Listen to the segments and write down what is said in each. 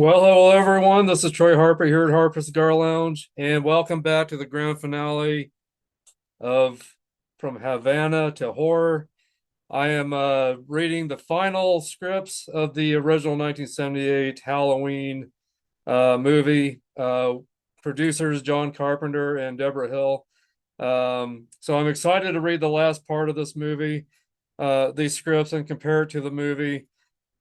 Well, hello everyone. This is Troy Harper here at Harper Cigar Lounge, and welcome back to the grand finale of From Havana to Horror. I am reading the final scripts of the original 1978 Halloween movie. Producers John Carpenter and Debra Hill. So I'm excited to read the last part of this movie, these scripts, and compare it to the movie.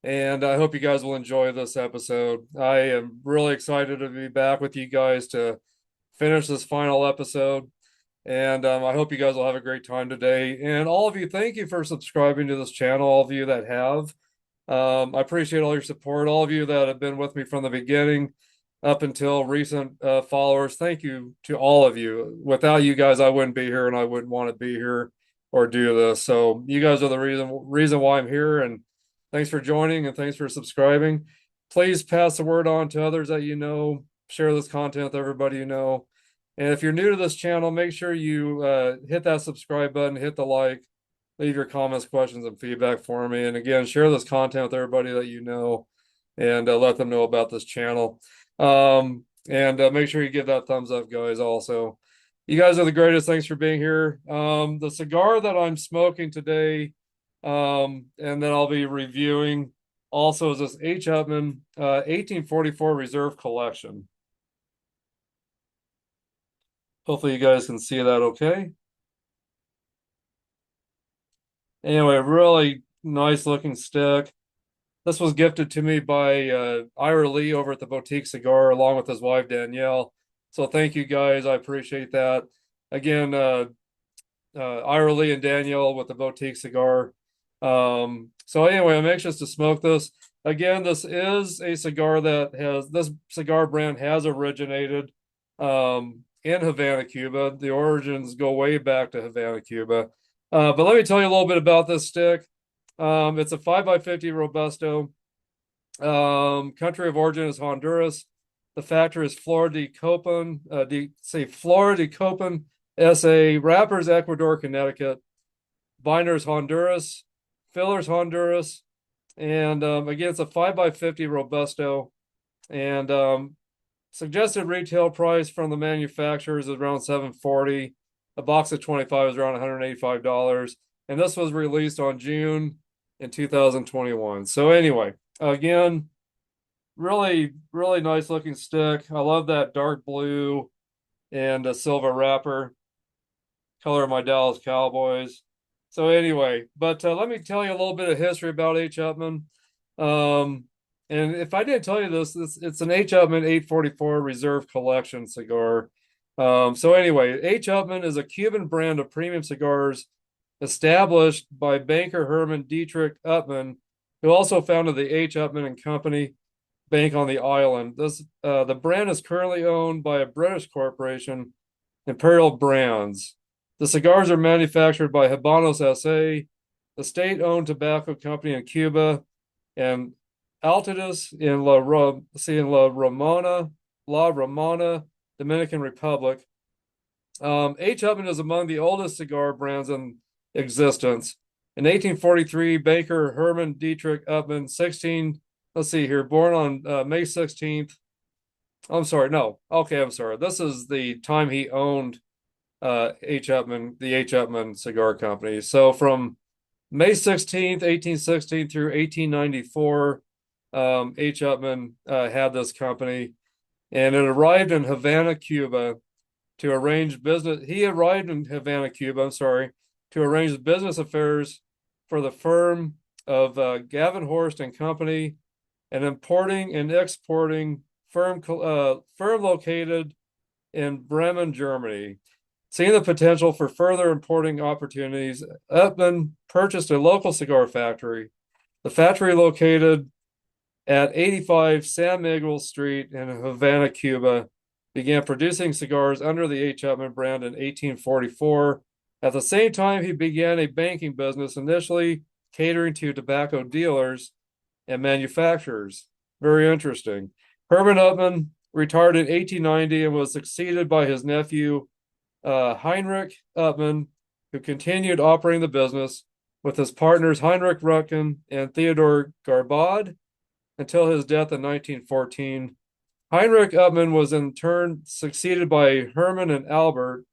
And I hope you guys will enjoy this episode. I am really excited to be back with you guys to finish this final episode. And I hope you guys will have a great time today. And all of you, thank you for subscribing to this channel, all of you that have. I appreciate all your support, all of you that have been with me from the beginning up until recent followers. Thank you to all of you. Without you guys, I wouldn't be here and I wouldn't want to be here or do this. So you guys are the reason why I'm here. And thanks for joining and thanks for subscribing. Please pass the word on to others that you know. Share this content with everybody you know. And if you're new to this channel, make sure you hit that subscribe button, hit the like, leave your comments, questions, and feedback for me. And again, share this content with everybody that you know and let them know about this channel. And make sure you give that thumbs up, guys, also. You guys are the greatest. Thanks for being here. The cigar that I'm smoking today, and then I'll be reviewing also is this H. Upmann 1844 Reserve Collection. Hopefully you guys can see that okay. Anyway, really nice looking stick. This was gifted to me by Ira Lee over at the Boutique Cigar, along with his wife Danielle. So thank you guys. I appreciate that. Again, Ira Lee and Danielle with the Boutique Cigar. So anyway, I'm anxious to smoke this. Again, this is a cigar that this cigar brand has originated in Havana, Cuba. The origins go way back to Havana, Cuba. But let me tell you a little bit about this stick. It's a 5x50 Robusto. Country of origin is Honduras. The factory is Flor de Copan, Flor de Copan, SA. Wrappers Ecuador, Connecticut. Binders Honduras. Fillers Honduras. And again, it's a 5x50 Robusto. And suggested retail price from the manufacturers is around $740. A box of 25 is around $185. And this was released on June in 2021. So anyway, again, really, really nice looking stick. I love that dark blue and a silver wrapper, color of my Dallas Cowboys. So anyway, but let me tell you a little bit of history about H. Upmann. And if I didn't tell you this, it's an H. Upmann 844 Reserve Collection cigar. So anyway, H. Upmann is a Cuban brand of premium cigars established by banker Herman Dietrich Upmann, who also founded the H. Upmann and Company Bank on the island. The brand is currently owned by a British corporation, Imperial Brands. The cigars are manufactured by Habanos SA, the state-owned tobacco company in Cuba, and Altadis in La Romana, Dominican Republic. H. Upmann is among the oldest cigar brands in existence. In 1843, banker Herman Dietrich Upmann, born on May 16th. I'm sorry, no. Okay, I'm sorry. This is the time he owned H. Upmann, the H. Upmann Cigar Company. So from May 16th, 1816 through 1894, H. Upmann had this company, and it arrived in Havana, Cuba to arrange business. He arrived in Havana, Cuba, to arrange business affairs for the firm of Gavin Horst and Company, an importing and exporting firm located in Bremen, Germany. Seeing the potential for further importing opportunities, Upmann purchased a local cigar factory. The factory located at 85 San Miguel Street in Havana, Cuba, began producing cigars under the H. Upmann brand in 1844. At the same time, he began a banking business, initially catering to tobacco dealers and manufacturers. Very interesting. Herman Upmann retired in 1890 and was succeeded by his nephew, Heinrich Upmann, who continued operating the business with his partners Heinrich Rutkin and Theodore Garbad. until his death in 1914. Heinrich Upmann was in turn succeeded by Hermann and Albert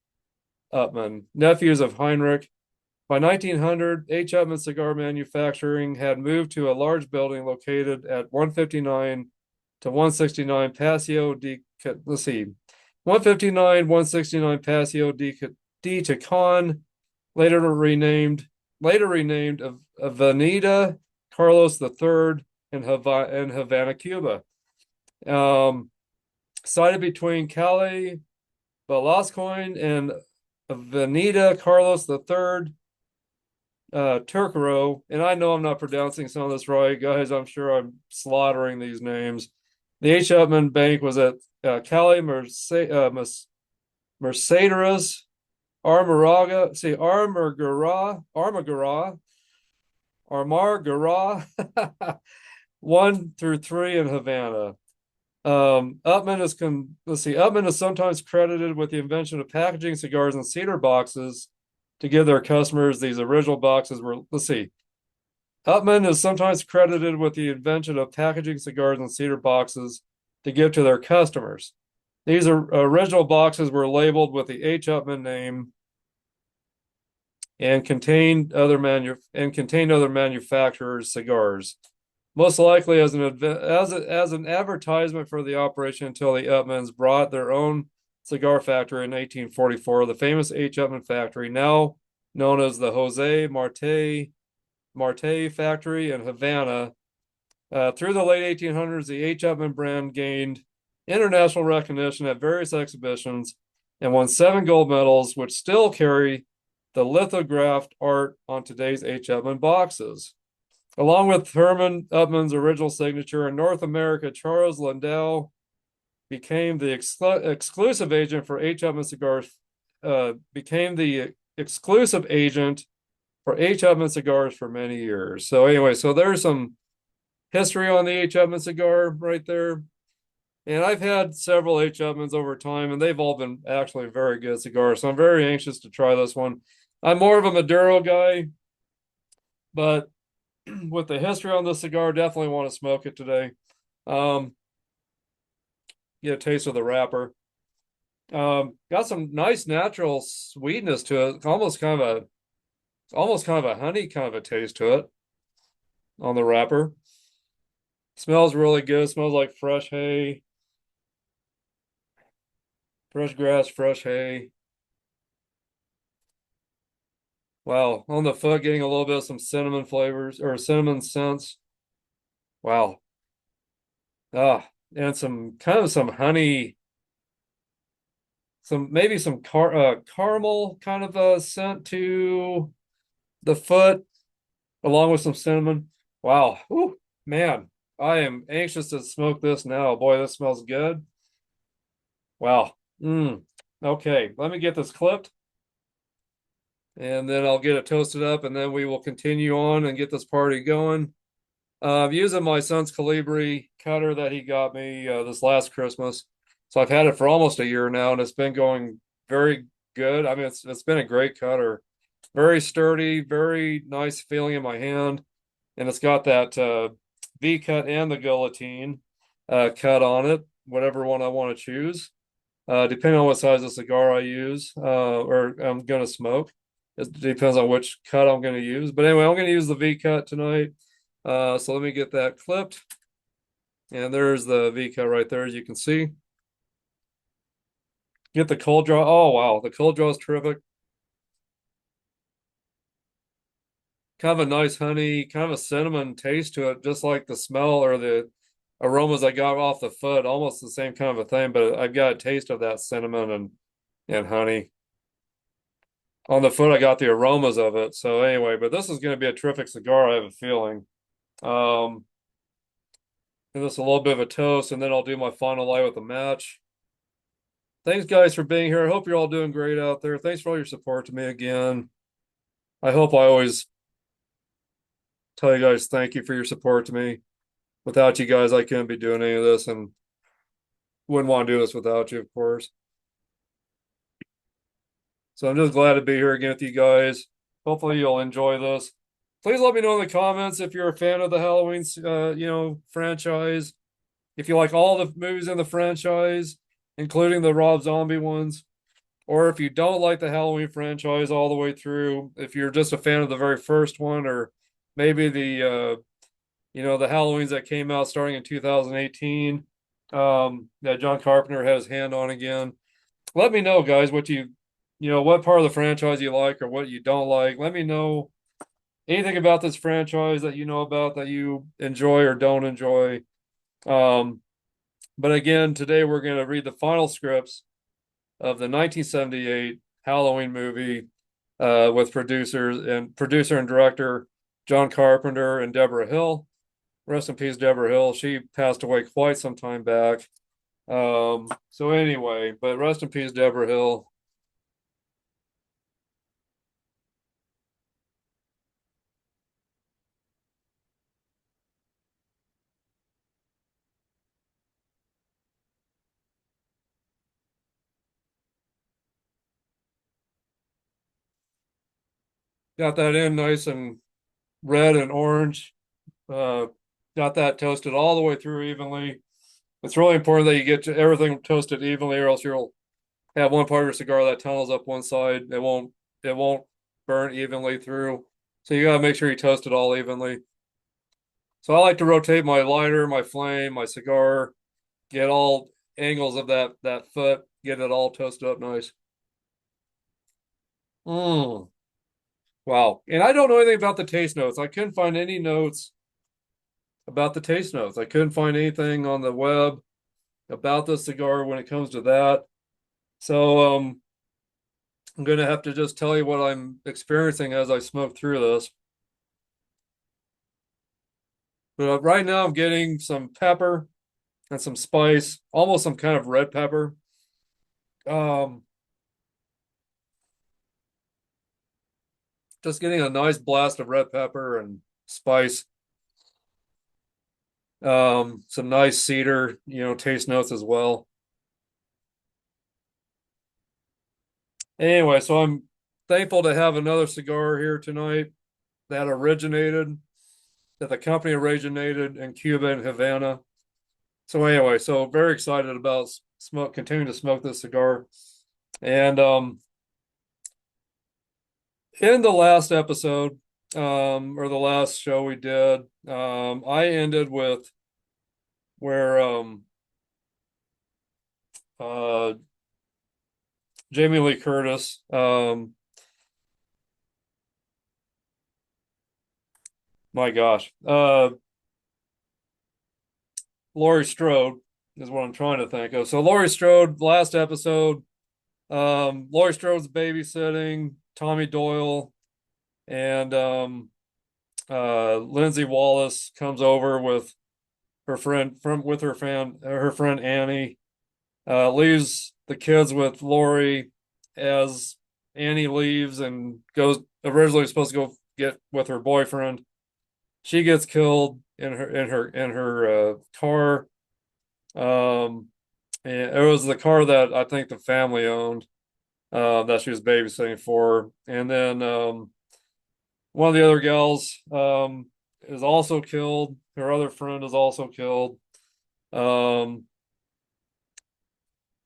Upmann, nephews of Heinrich. By 1900, H. Upmann Cigar Manufacturing had moved to a large building located at 159 to 169 Paseo de, let's see, 159, 169 Paseo de Chacon, later renamed Avenida Carlos III in Havana, Cuba. Sited between Calle Velascoin and Avenida Carlos III, Turcaro, and I know I'm not pronouncing some of this right, guys. I'm sure I'm slaughtering these names. The H. Upmann Bank was at Calle Mercedes, Armargara, 1 through 3 in Havana. Upmann is sometimes credited with the invention of packaging cigars in cedar boxes to give their customers. These original boxes were, Upmann is sometimes credited with the invention of packaging cigars in cedar boxes to give to their customers. These original boxes were labeled with the H. Upmann name and contained other manufacturers' cigars, most likely as an advertisement for the operation until the Upmanns brought their own cigar factory in 1844, the famous H. Upmann factory, now known as the Jose Marte factory in Havana. Through the late 1800s, the H. Upmann brand gained international recognition at various exhibitions and won 7 gold medals, which still carry the lithographed art on today's H. Upmann boxes. Along with Herman Upmann's original signature in North America, Charles Landau became the exclusive agent for H. Upmann cigars. Became the exclusive agent for H. Upmann cigars for many years. So anyway, so there's some history on the H. Upmann cigar right there. And I've had several H. Upmanns over time, and they've all been actually very good cigars. So I'm very anxious to try this one. I'm more of a Maduro guy, but with the history on the cigar, definitely want to smoke it today. Get a taste of the wrapper. Got some nice natural sweetness to it. Almost kind of a honey kind of a taste to it on the wrapper. Smells really good. Smells like fresh hay, fresh grass, fresh hay. Wow, on the foot, getting a little bit of some cinnamon flavors or cinnamon scents. Wow. And some honey, maybe some caramel kind of a scent to the foot, along with some cinnamon. Wow. Whew, man, I am anxious to smoke this now. Boy, this smells good. Wow. Okay, let me get this clipped and then I'll get it toasted up and then we will continue on and get this party going. Using my son's Calibri cutter that he got me this last Christmas. So I've had it for almost a year now and it's been going very good. I mean, it's been a great cutter. Very sturdy, very nice feeling in my hand. And it's got that V cut and the guillotine cut on it, whatever one I want to choose. Depending on what size of cigar I use or I'm going to smoke. It depends on which cut I'm going to use. But anyway, I'm going to use the V cut tonight. So let me get that clipped. And there's the V cut right there, as you can see. Get the cold draw. Oh, wow. The cold draw is terrific. Kind of a nice honey, kind of a cinnamon taste to it, just like the smell or the aromas I got off the foot. Almost the same kind of a thing, but I've got a taste of that cinnamon and honey. On the foot, I got the aromas of it. So anyway, but this is going to be a terrific cigar, I have a feeling. Give this a little bit of a toast, and then I'll do my final light with a match. Thanks, guys, for being here. I hope you're all doing great out there. Thanks for all your support to me again. I hope I always tell you guys thank you for your support to me. Without you guys, I couldn't be doing any of this and wouldn't want to do this without you, of course. So I'm just glad to be here again with you guys. Hopefully you'll enjoy this. It's please let me know in the comments if you're a fan of the Halloween, franchise. If you like all the movies in the franchise, including the Rob Zombie ones, or if you don't like the Halloween franchise all the way through, if you're just a fan of the very first one, or maybe the Halloweens that came out starting in 2018, that John Carpenter had his hand on again. Let me know, guys, what part of the franchise you like or what you don't like. Let me know anything about this franchise that you know about that you enjoy or don't enjoy. Um, but again, today we're going to read the final scripts of the 1978 Halloween movie with producer and director John Carpenter and Debra Hill. Rest in peace, Debra Hill. She passed away quite some time back. So anyway, but rest in peace, Debra Hill. Got that in nice and red and orange. Uh, got that toasted all the way through evenly. It's really important that you get everything toasted evenly, or else you'll have one part of your cigar that tunnels up one side. It won't burn evenly through. So you gotta make sure you toast it all evenly. So I like to rotate my lighter, my flame, my cigar, get all angles of that foot, get it all toasted up nice. Mm, wow. And I don't know anything about the taste notes. I couldn't find any notes about the taste notes. I couldn't find anything on the web about the cigar when it comes to that. So I'm gonna have to just tell you what I'm experiencing as I smoke through this. But right now I'm getting some pepper and some spice, almost some kind of red pepper. Um, just getting a nice blast of red pepper and spice. Some nice cedar, taste notes as well. Anyway, so I'm thankful to have another cigar here tonight that the company originated in Cuba and Havana. So anyway, so very excited about continuing to smoke this cigar. And in the last episode, or the last show we did, I ended with where uh Jamie Lee Curtis, my gosh, Laurie Strode is what I'm trying to think of. So Laurie Strode, last episode, Laurie Strode's babysitting Tommy Doyle, and Lindsay Wallace comes over with her friend Annie, leaves the kids with Lori as Annie leaves and goes originally supposed to go get with her boyfriend. She gets killed in her car. And it was the car that I think the family owned, that she was babysitting for. And then one of the other gals is also killed. Her other friend is also killed. Um,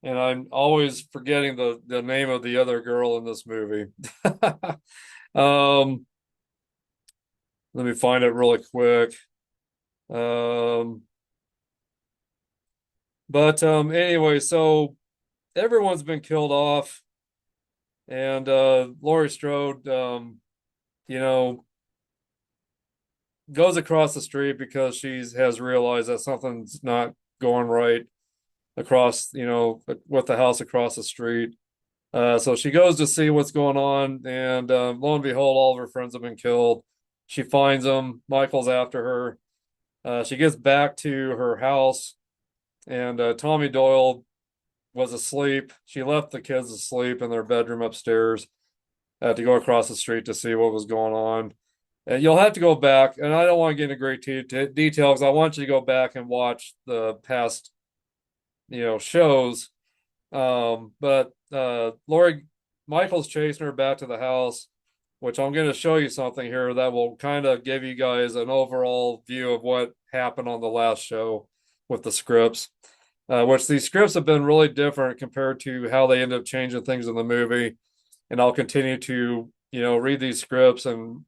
and I'm always forgetting the name of the other girl in this movie. um, Let me find it really quick. Um, but anyway, so everyone's been killed off, and Laurie Strode, you know, goes across the street because she has realized that something's not going right with the house across the street. So she goes to see what's going on, and lo and behold, all of her friends have been killed. She finds them. Michael's after her. She gets back to her house, and Tommy Doyle was asleep. She left the kids asleep in their bedroom upstairs to go across the street to see what was going on. And you'll have to go back, and I don't want to get into great detail because I want you to go back and watch the past, shows. But Lori Michael's chasing her back to the house. which I'm going to show you something here that will kind of give you guys an overall view of what happened on the last show with the scripts. Which these scripts have been really different compared to how they end up changing things in the movie. And I'll continue to, read these scripts and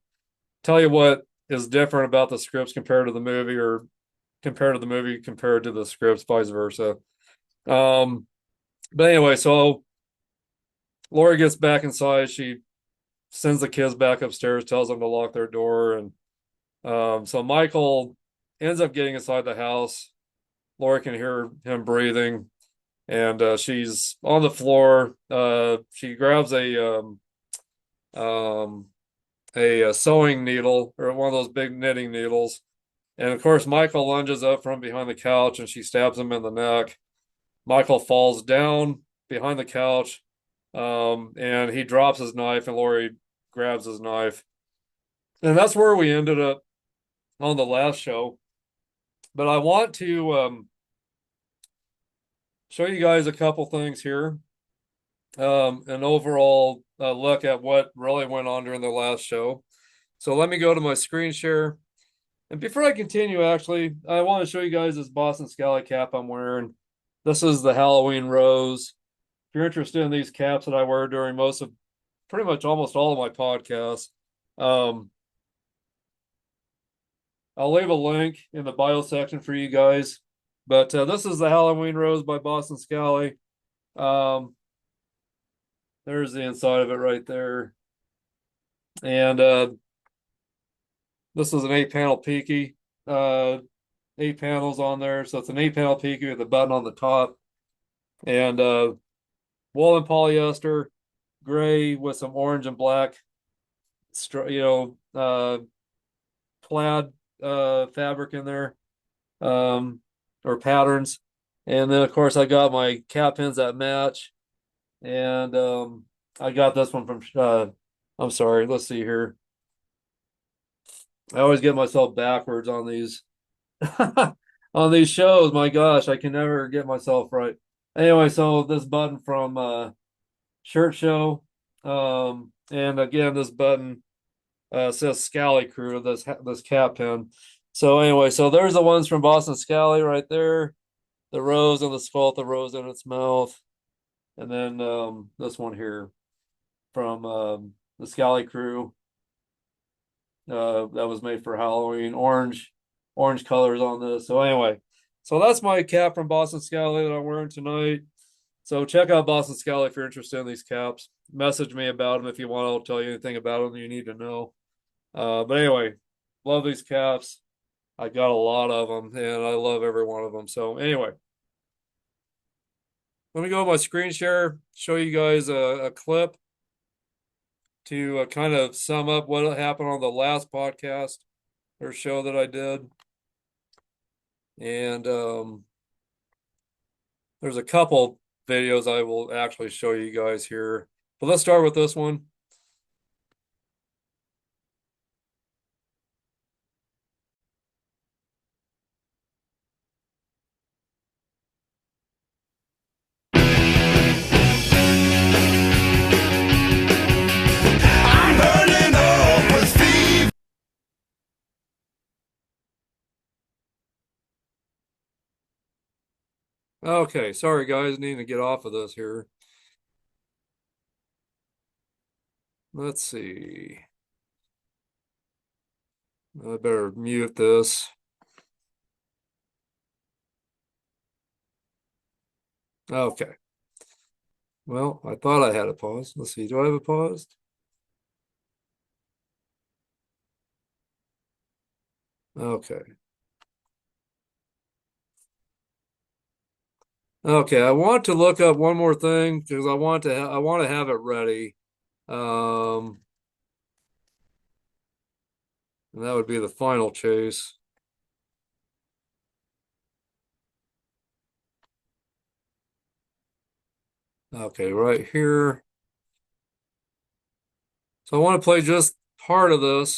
tell you what is different about the scripts compared to the movie, or compared to the movie compared to the scripts, vice versa. But anyway, so Lori gets back inside. She sends the kids back upstairs, tells them to lock their door. And so Michael ends up getting inside the house. Lori can hear him breathing, and she's on the floor. She grabs a sewing needle, or one of those big knitting needles. And of course, Michael lunges up from behind the couch and she stabs him in the neck. Michael falls down behind the couch, and he drops his knife, and Lori grabs his knife. And that's where we ended up on the last show. But I want to show you guys a couple things here. An overall look at what really went on during the last show. So let me go to my screen share. And before I continue, actually, I want to show you guys this Boston Scally cap I'm wearing. This is the Halloween Rose. If you're interested in these caps that I wear during pretty much almost all of my podcasts, I'll leave a link in the bio section for you guys. But this is the Halloween Rose by Boston Scally. There's the inside of it right there. And this is an 8-panel Peaky. 8 panels on there. So it's an 8-panel Peaky with a button on the top. And wool and polyester, gray with some orange and black, plaid fabric in there, or patterns. And then, of course, I got my cap pins that match. And I got this one from, I'm sorry, let's see here. I always get myself backwards on these on these shows. My gosh, I can never get myself right. Anyway, so this button from Shirt Show. And again, this button says Scally Crew, this cap pin. So anyway, so there's the ones from Boston Scally right there. The rose and the skull, the rose in its mouth. And then this one here from the Scally Crew. That was made for Halloween. Orange colors on this. So anyway, so that's my cap from Boston Scally that I'm wearing tonight. So check out Boston Scally if you're interested in these caps. Message me about them if you want. I'll tell you anything about them you need to know. But anyway, love these caps. I got a lot of them, and I love every one of them. So anyway, let me go to my screen share, show you guys a clip to kind of sum up what happened on the last podcast or show that I did. And there's a couple videos I will actually show you guys here. But let's start with this one. Okay, sorry guys, need to get off of this here. Let's see. I better mute this. Okay. Well, I thought I had a pause. Let's see. Do I have a pause? Okay. Okay, I want to look up one more thing because I want to have it ready. And that would be the final chase. Okay, right here. So I want to play just part of this.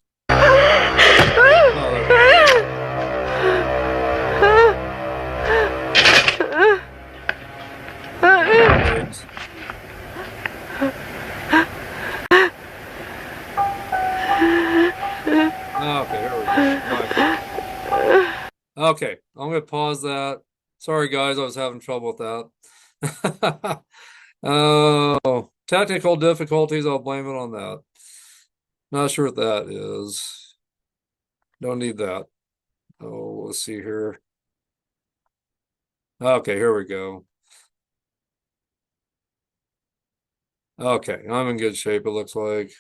I'm gonna pause that. Sorry, guys, I was having trouble with that. Oh, technical difficulties. I'll blame it on that. Not sure what that is. Don't need that. Oh, let's see here. Okay, here we go. Okay, I'm in good shape, it looks like.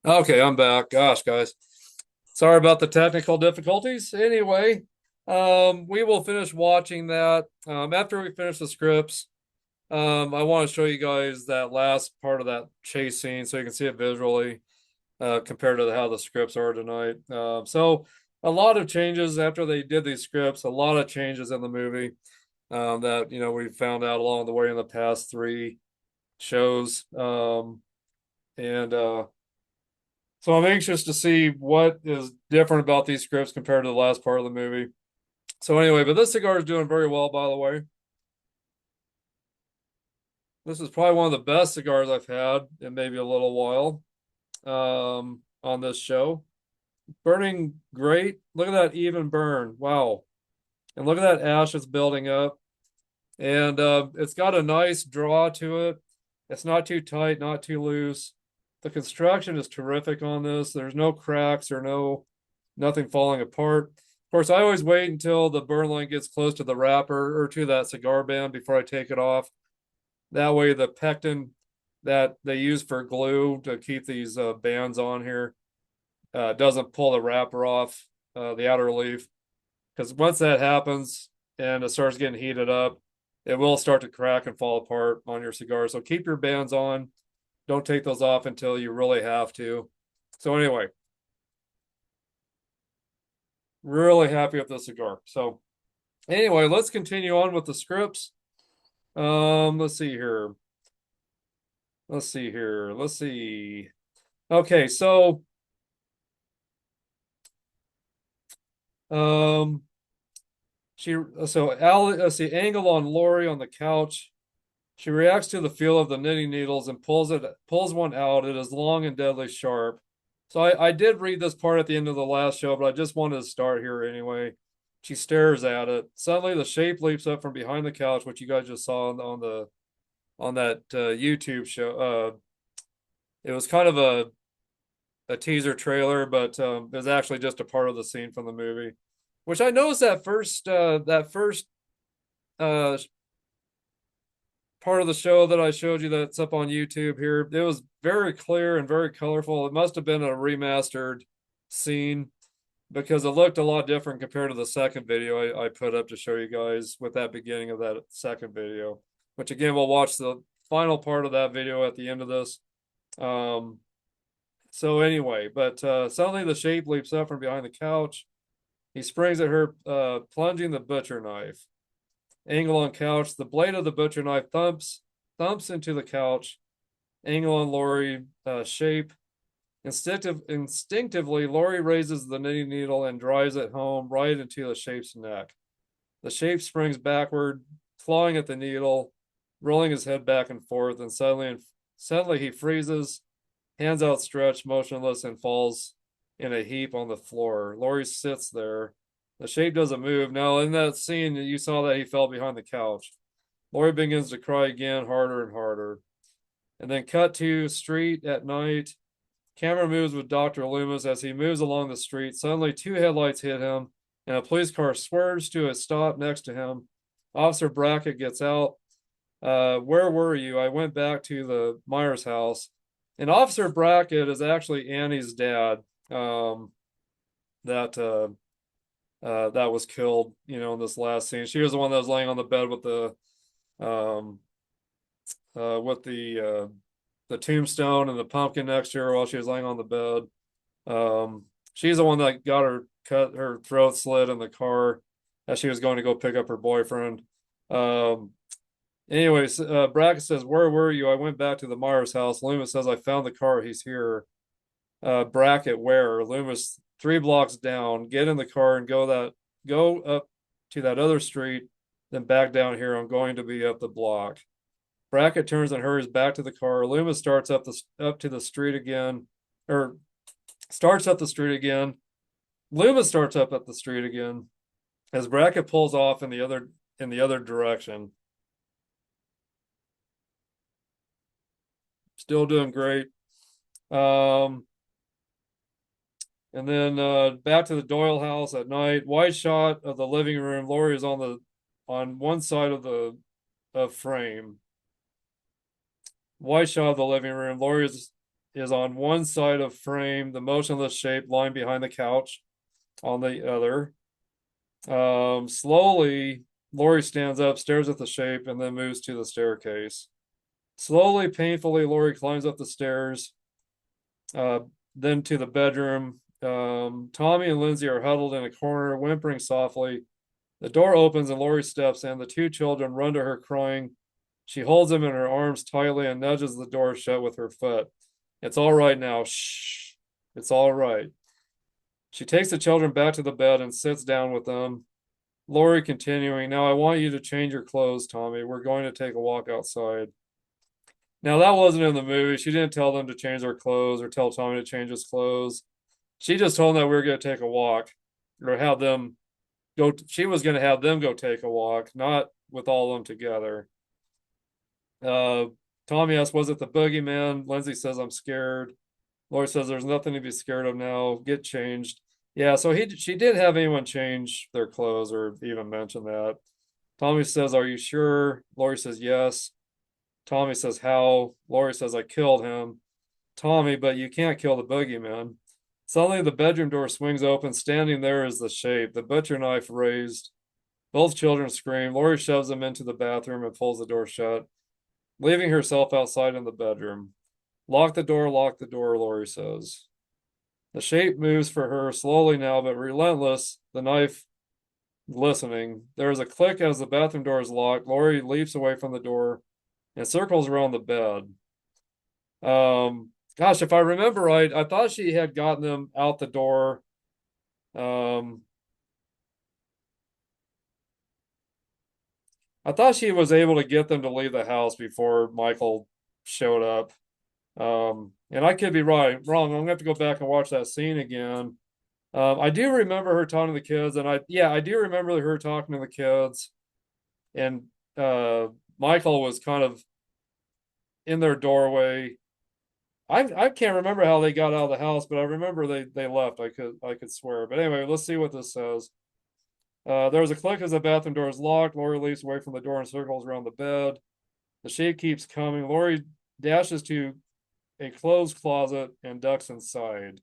Okay, I'm back. Gosh, guys. Sorry about the technical difficulties. Anyway, we will finish watching that. After we finish the scripts, I want to show you guys that last part of that chase scene so you can see it visually, compared to how the scripts are tonight. So a lot of changes after they did these scripts, a lot of changes in the movie, that, we found out along the way in the past three shows. And So I'm anxious to see what is different about these scripts compared to the last part of the movie. So anyway, but this cigar is doing very well, by the way. This is probably one of the best cigars I've had in maybe a little while, on this show. Burning great. Look at that even burn. Wow. And look at that ash that's building up. And it's got a nice draw to it. It's not too tight, not too loose. The construction is terrific on this. There's no cracks or nothing falling apart. Of course, I always wait until the burn line gets close to the wrapper or to that cigar band before I take it off. That way, the pectin that they use for glue to keep these bands on here doesn't pull the wrapper off, the outer leaf. Because once that happens and it starts getting heated up, it will start to crack and fall apart on your cigar. So keep your bands on. Don't take those off until you really have to. So anyway, really happy with this cigar. So anyway, let's continue on with the scripts. Let's see here. Let's see here. Let's see. Okay, so um let's see, angle on Lori on the couch. She reacts to the feel of the knitting needles and pulls one out. It is long and deadly sharp. So I did read this part at the end of the last show, but I just wanted to start here anyway. She stares at it. Suddenly the shape leaps up from behind the couch, which you guys just saw on that YouTube show. It was kind of a teaser trailer, but it was actually just a part of the scene from the movie. Which I noticed that first uh part of the show that I showed you that's up on YouTube here, it was very clear and very colorful. It must have been a remastered scene because it looked a lot different compared to the second video I put up to show you guys with that beginning of that second video, which again, we'll watch the final part of that video at the end of this. So anyway, but suddenly the shape leaps up from behind the couch. He springs at her, plunging the butcher knife. Angle on couch. The blade of the butcher knife thumps into the couch. Angle on Lori, shape. Instinctively, Lori raises the knitting needle and drives it home right into the shape's neck. The shape springs backward, clawing at the needle, rolling his head back and forth, and suddenly he freezes, hands outstretched, motionless, and falls in a heap on the floor. Lori sits there. The shape doesn't move. Now, in that scene, you saw that he fell behind the couch. Lori begins to cry again, harder and harder. And then cut to street at night. Camera moves with Dr. Loomis as he moves along the street. Suddenly, two headlights hit him, and a police car swerves to a stop next to him. Officer Brackett gets out. Where were you? I went back to the Myers house. And Officer Brackett is actually Annie's dad, that that was killed, in this last scene. She was the one that was laying on the bed with um, the tombstone and the pumpkin next to her while she was laying on the bed. She's the one that got her throat slit in the car as she was going to go pick up her boyfriend. Anyways, Brackett says, "Where were you? I went back to the Myers house." Loomis says, "I found the car. He's here." Brackett, "Where?" Loomis, 3 blocks down. Get in the car and go up to that other street, then back down here. I'm going to be up the block. Brackett turns and hurries back to the car. Loomis starts up to the street again, or starts up the street again. Loomis starts up the street again. as Brackett pulls off in the other direction. Still doing great. Um, and then back to the Doyle house at night. Wide shot of the living room. Lori is on one side of the frame. Wide shot of the living room. Lori is on one side of frame, the motionless shape lying behind the couch on the other. Slowly, Lori stands up, stares at the shape, and then moves to the staircase. Slowly, painfully, Lori climbs up the stairs, then to the bedroom. Tommy and Lindsay are huddled in a corner, whimpering softly. The door opens and Lori steps in. The two children run to her, crying. She holds them in her arms tightly and nudges the door shut with her foot. It's all right now. Shh. It's all right. She takes the children back to the bed and sits down with them. Lori continuing, now I want you to change your clothes, Tommy. We're going to take a walk outside. Now that wasn't in the movie. She didn't tell them to change their clothes or tell Tommy to change his clothes. She just told them that we were going to take a walk or have them go. She was going to have them go take a walk, not with all of them together. Tommy asks, was it the boogeyman? Lindsay says, I'm scared. Lori says, there's nothing to be scared of now. Get changed. Yeah, so she did have anyone change their clothes or even mention that. Tommy says, are you sure? Lori says, yes. Tommy says, how? Lori says, I killed him. Tommy, but you can't kill the boogeyman. Suddenly, the bedroom door swings open. Standing there is the shape, the butcher knife raised. Both children scream. Lori shoves them into the bathroom and pulls the door shut, leaving herself outside in the bedroom. Lock the door, Lori says. The shape moves for her, slowly now, but relentless, the knife glistening. There is a click as the bathroom door is locked. Lori leaps away from the door and circles around the bed. Gosh, if I remember right, I thought she had gotten them out the door. I thought she was able to get them to leave the house before Michael showed up. And I could be wrong. I'm gonna have to go back and watch that scene again. I do remember her talking to the kids, and I do remember her talking to the kids, and Michael was kind of in their doorway. I can't remember how they got out of the house, but I remember they left. I could swear. But anyway, let's see what this says. There was a click as the bathroom door is locked. Lori leaps away from the door and circles around the bed. The shape keeps coming. Lori dashes to a closed closet and ducks inside.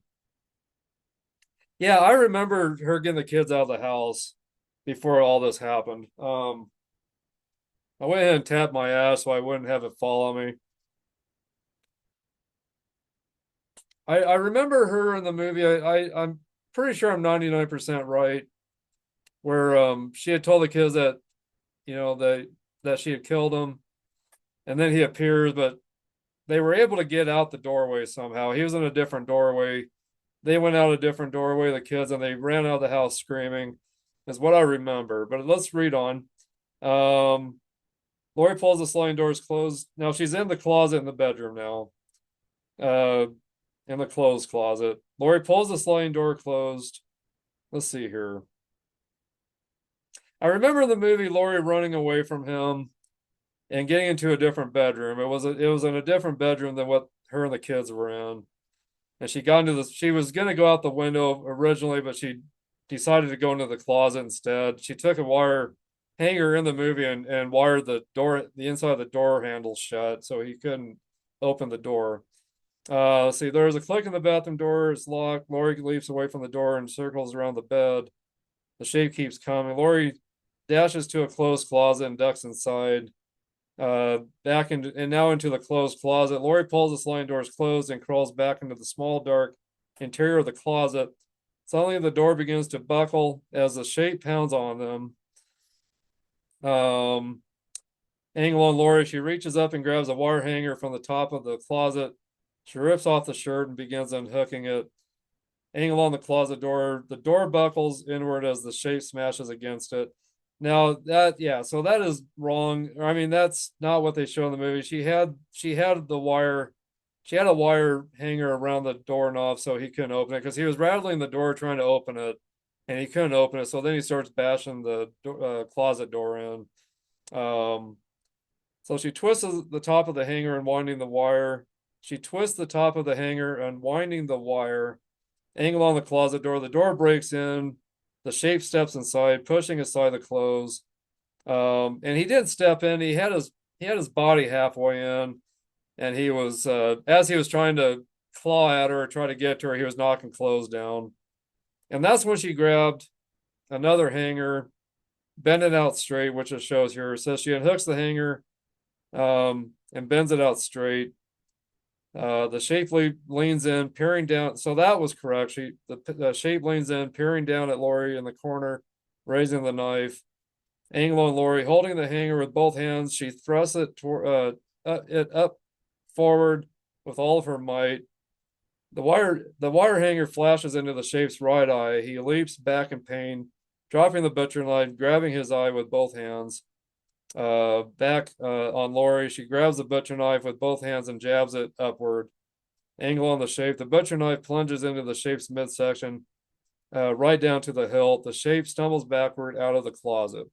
Yeah, I remember her getting the kids out of the house before all this happened. I went ahead and tapped my ass so I wouldn't have it follow me. I remember her in the movie. I'm pretty sure I'm 99% right, where she had told the kids that that she had killed him, and then he appears, but they were able to get out the doorway somehow. He was in a different doorway. They went out a different doorway, the kids, and they ran out of the house screaming, is what I remember. But let's read on. Lori pulls the sliding doors closed. Now she's in the closet in the bedroom now. In the clothes closet. Lori pulls the sliding door closed. Let's see here. I remember the movie Lori running away from him and getting into a different bedroom. It was in a different bedroom than what her and the kids were in. And she was gonna go out the window originally, but she decided to go into the closet instead. She took a wire hanger in the movie and wired the inside of the door handle shut so he couldn't open the door. Let's see, there's a click in the bathroom door, it's locked. Lori leaps away from the door and circles around the bed. The shape keeps coming. Lori dashes to a closed closet and ducks inside. Back into and now into the closed closet. Lori pulls the sliding doors closed and crawls back into the small, dark interior of the closet. Suddenly, the door begins to buckle as the shape pounds on them. Angle on Lori, she reaches up and grabs a wire hanger from the top of the closet. She rips off the shirt and begins unhooking it. Angle on the closet door. The door buckles inward as the shape smashes against it. Now so that is wrong. I mean, that's not what they show in the movie. She had the wire, she had a wire hanger around the doorknob so he couldn't open it because he was rattling the door trying to open it. and he couldn't open it. So then he starts bashing the closet door in. Um, so she twists the top of the hanger, unwinding the wire. She twists the top of the hanger, unwinding the wire, angle on the closet door. The door breaks in. The shape steps inside, pushing aside the clothes. And he did step in. He had his body halfway in, and he was as he was trying to claw at her, try to get to her, he was knocking clothes down. And that's when she grabbed another hanger, bend it out straight, which it shows here. It says she unhooks the hanger and bends it out straight. The shape leans in, peering down. So that was correct. The shape leans in, peering down at Lori in the corner, raising the knife. Angle on Lori, holding the hanger with both hands. She thrusts it up forward with all of her might. The wire hanger flashes into the shape's right eye. He leaps back in pain, dropping the butcher knife, grabbing his eye with both hands. Back on Lori, she grabs the butcher knife with both hands and jabs it upward. Angle on the shape. The butcher knife plunges into the shape's midsection, right down to the hilt. The shape stumbles backward out of the closet.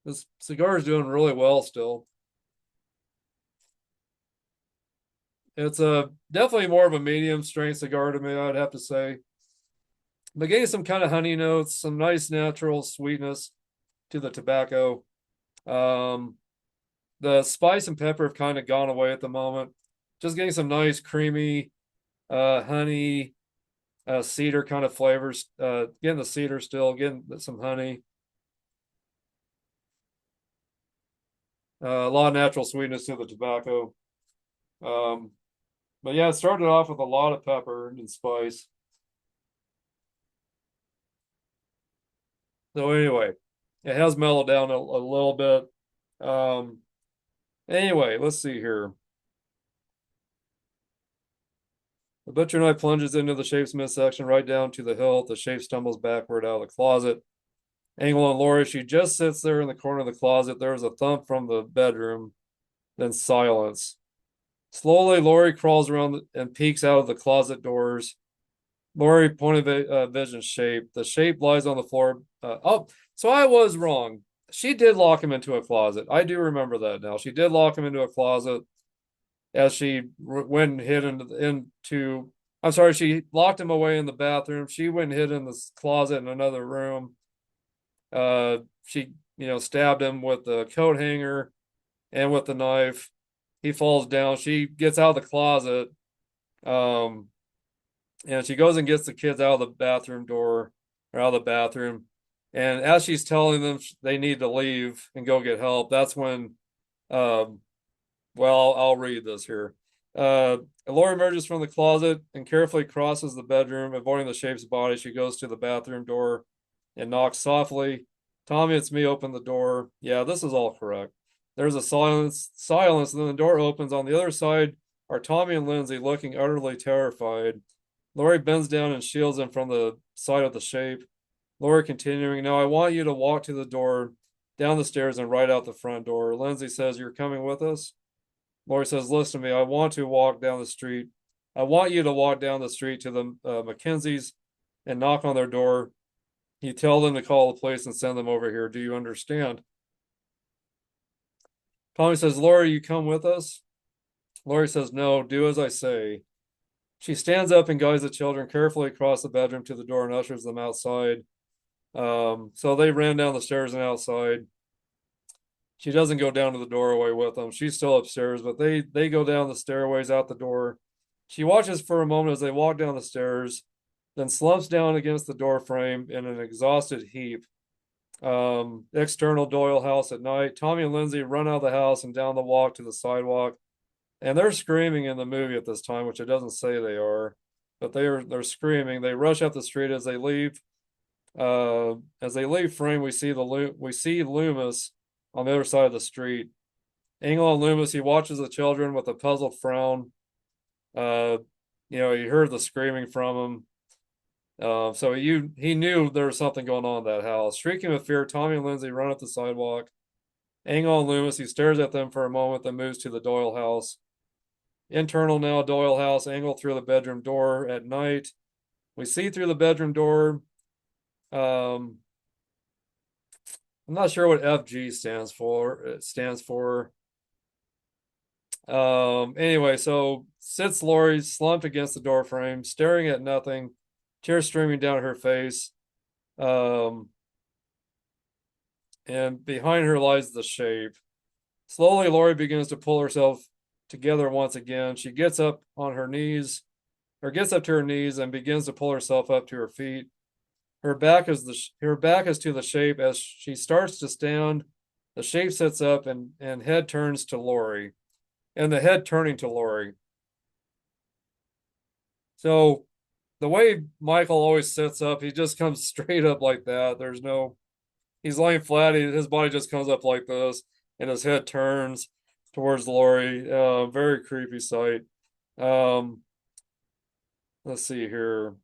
This cigar is doing really well still. It's a definitely more of a medium strength cigar to me, I'd have to say. But getting some kind of honey notes, some nice natural sweetness to the tobacco. Um, the spice and pepper have kind of gone away at the moment. Just getting some nice creamy honey, cedar kind of flavors. Getting the cedar still, getting some honey. A lot of natural sweetness to the tobacco. Um, but yeah, it started off with a lot of pepper and spice. So anyway, it has mellowed down a little bit. Um, anyway, let's see here. The butcher knife plunges into the shape's midsection right down to the hilt. The shape stumbles backward out of the closet. Angle on Lori, she just sits there in the corner of the closet. There's a thump from the bedroom, then silence. Slowly, Lori crawls around and peeks out of the closet doors. Lori point of vision shape. The shape lies on the floor. So I was wrong. She did lock him into a closet. I do remember that now. She did lock him into a closet as she went and hid into. I'm sorry, she locked him away in the bathroom. She went and hid in the closet in another room. She, stabbed him with the coat hanger and with the knife. He falls down. She gets out of the closet. And she goes and gets the kids out of the bathroom door or out of the bathroom. And as she's telling them they need to leave and go get help, that's when, well, I'll read this here. Laura emerges from the closet and carefully crosses the bedroom, avoiding the shape's body. She goes to the bathroom door and knocks softly. Tommy, it's me, open the door. Yeah, this is all correct. There's a silence, and then the door opens. On the other side are Tommy and Lindsay looking utterly terrified. Lori bends down and shields him from the side of the shape. Lori continuing, now I want you to walk to the door, down the stairs, and right out the front door. Lindsay says, you're coming with us? Lori says, listen to me, I want to walk down the street. I want you to walk down the street to the Mackenzie's and knock on their door. You tell them to call the police and send them over here. Do you understand? Tommy says, Lori, you come with us? Lori says, no, do as I say. She stands up and guides the children carefully across the bedroom to the door and ushers them outside. So they ran down the stairs and outside. She doesn't go down to the doorway with them. She's still upstairs, but they go down the stairways out the door. She watches for a moment as they walk down the stairs, then slumps down against the door frame in an exhausted heap. External Doyle house at night. Tommy and Lindsay run out of the house and down the walk to the sidewalk. And they're screaming in the movie at this time, which it doesn't say they are, but they're screaming. They rush up the street as they leave. As they leave frame, we see Loomis on the other side of the street. Angle on Loomis, he watches the children with a puzzled frown. He heard the screaming from him. So he knew there was something going on in that house. Shrieking with fear, Tommy and Lindsay run up the sidewalk. Angle on Loomis, he stares at them for a moment, then moves to the Doyle house. Internal now, Doyle house, angle through the bedroom door at night. We see through the bedroom door. Um, I'm not sure what FG stands for. It stands for. Anyway, so sits Lori slumped against the door frame, staring at nothing, tears streaming down her face. Um, and behind her lies the shape. Slowly, Lori begins to pull herself together once again. She gets up on her knees, or gets up to her knees and begins to pull herself up to her feet. Her back is to the shape. As she starts to stand, the shape sits up and head turns to Lori, and the head turning to Lori. So the way Michael always sits up, he just comes straight up like that. He's laying flat. His body just comes up like this, and his head turns towards Lori. Very creepy sight. Um, let's see here.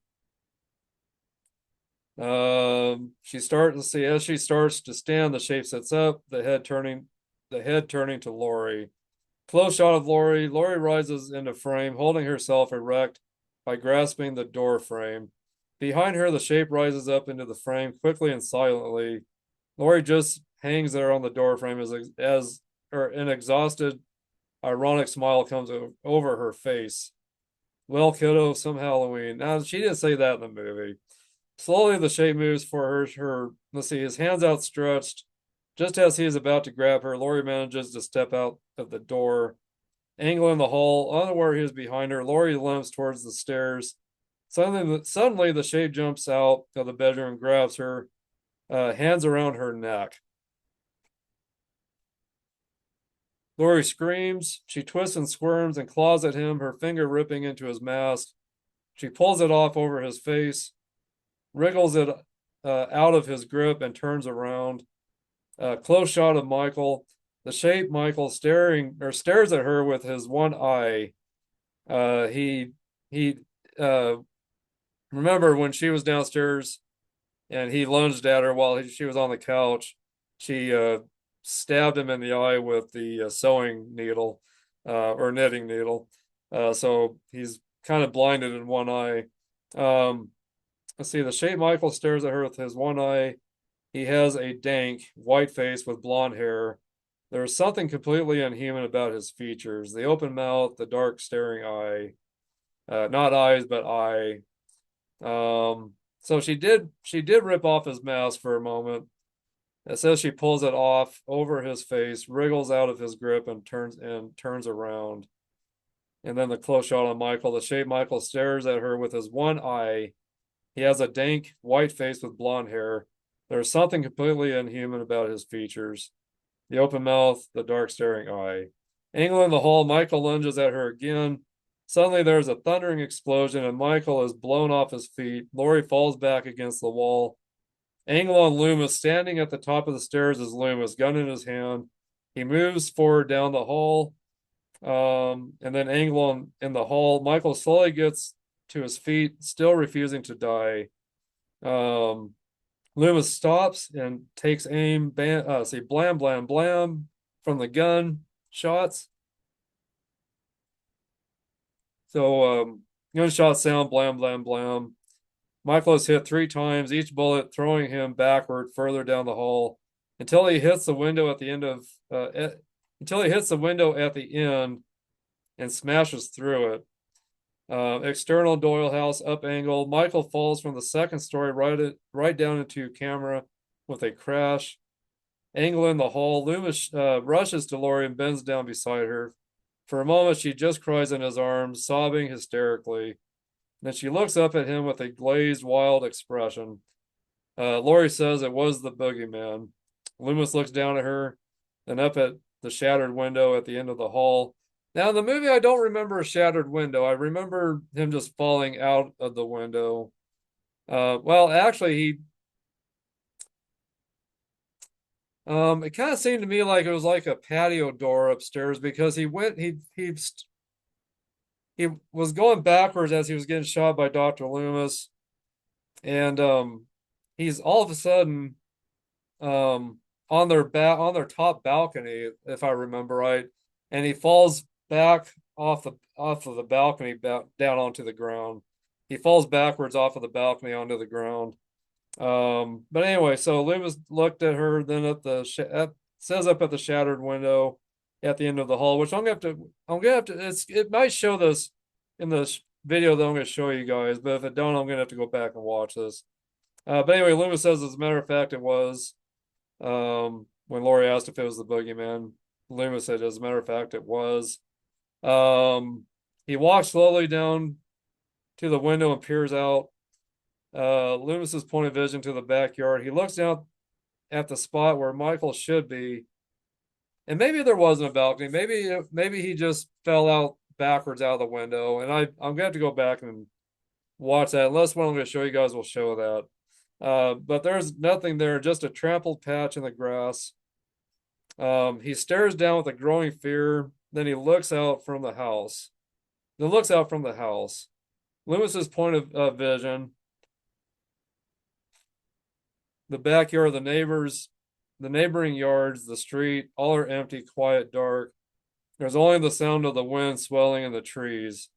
As she starts to stand, the shape sits up, the head turning to Lori. Close shot of Lori. Lori rises into frame, holding herself erect by grasping the door frame. Behind her, the shape rises up into the frame quickly and silently. Lori just hangs there on the door frame as an exhausted, ironic smile comes over her face. Well, kiddo, some Halloween. Now, she didn't say that in the movie. Slowly, the shape moves for let's see, his hands outstretched. Just as he is about to grab her, Lori manages to step out of the door. Angling the hall, unaware he is behind her, Lori limps towards the stairs. Suddenly, the shape jumps out of the bedroom and grabs her, hands around her neck. Lori screams. She twists and squirms and claws at him, her finger ripping into his mask. She pulls it off over his face, wriggles it out of his grip, and turns around. Close shot of Michael. The shape Michael stares at her with his one eye. He remember when she was downstairs and he lunged at her while she was on the couch. She stabbed him in the eye with the sewing needle or knitting needle. So he's kind of blinded in one eye. Let's see. The shape Michael stares at her with his one eye. He has a dank, white face with blonde hair. There is something completely inhuman about his features. The open mouth, the dark staring eye. Not eyes, but eye. So she did rip off his mask for a moment. It says she pulls it off over his face, wriggles out of his grip, and turns around. And then the close shot on Michael. The shape Michael stares at her with his one eye. He has a dank, white face with blonde hair. There's something completely inhuman about his features. The open mouth, the dark staring eye. Angling the hall, Michael lunges at her again. Suddenly there's a thundering explosion and Michael is blown off his feet. Lori falls back against the wall. Angle on Loomis, standing at the top of the stairs is Loomis, gun in his hand. He moves forward down the hall. And then Angle in the hall. Michael slowly gets to his feet, still refusing to die. Loomis stops and takes aim. Blam, blam, blam from the gun shots. So gunshot sound, blam, blam, blam. Michael is hit 3 times, each bullet throwing him backward further down the hall until he hits the window at the end and smashes through it. External Doyle house up angle. Michael falls from the second story right down into camera with a crash. Angle in the hall. Loomis rushes to Lori and bends down beside her. For a moment, she just cries in his arms, sobbing hysterically. Then she looks up at him with a glazed, wild expression. Lori says it was the boogeyman. Loomis looks down at her, then up at the shattered window at the end of the hall. Now, in the movie, I don't remember a shattered window. I remember him just falling out of the window. Well, actually, it kind of seemed to me like it was like a patio door upstairs because he was going backwards as he was getting shot by Dr. Loomis, and he's all of a sudden on their top balcony, if I remember right, and he falls back off of the balcony down onto the ground. He falls backwards off of the balcony onto the ground. But anyway, so Loomis looked at her, then says up at the shattered window at the end of the hall, which I'm gonna have to, it might show this in the video that I'm gonna show you guys, but if it don't, I'm gonna have to go back and watch this. But anyway, Loomis says, as a matter of fact, it was, when Lori asked if it was the boogeyman, Loomis said, as a matter of fact, it was. He walks slowly down to the window and peers out. Loomis's point of vision to the backyard. He looks out at the spot where Michael should be, and maybe there wasn't a balcony. Maybe he just fell out backwards out of the window. And I'm gonna have to go back and watch that. Unless what I'm going to show you guys will show that. But there's nothing there, just a trampled patch in the grass. He stares down with a growing fear. Then he looks out from the house. Loomis's point of vision. The backyard, the neighbors, the neighboring yards, the street, all are empty, quiet, dark. There's only the sound of the wind swelling in the trees.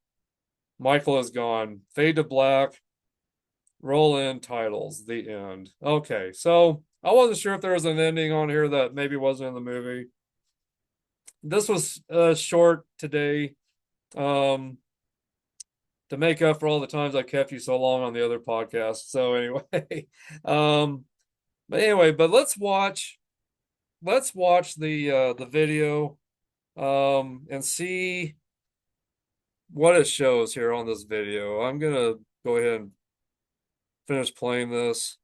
Michael is gone. Fade to black. Roll in titles. The end. Okay, so I wasn't sure if there was an ending on here that maybe wasn't in the movie. This was short today, to make up for all the times I kept you so long on the other podcast. So anyway, but let's watch the video, and see what it shows here on this video. I'm gonna go ahead and finish playing this.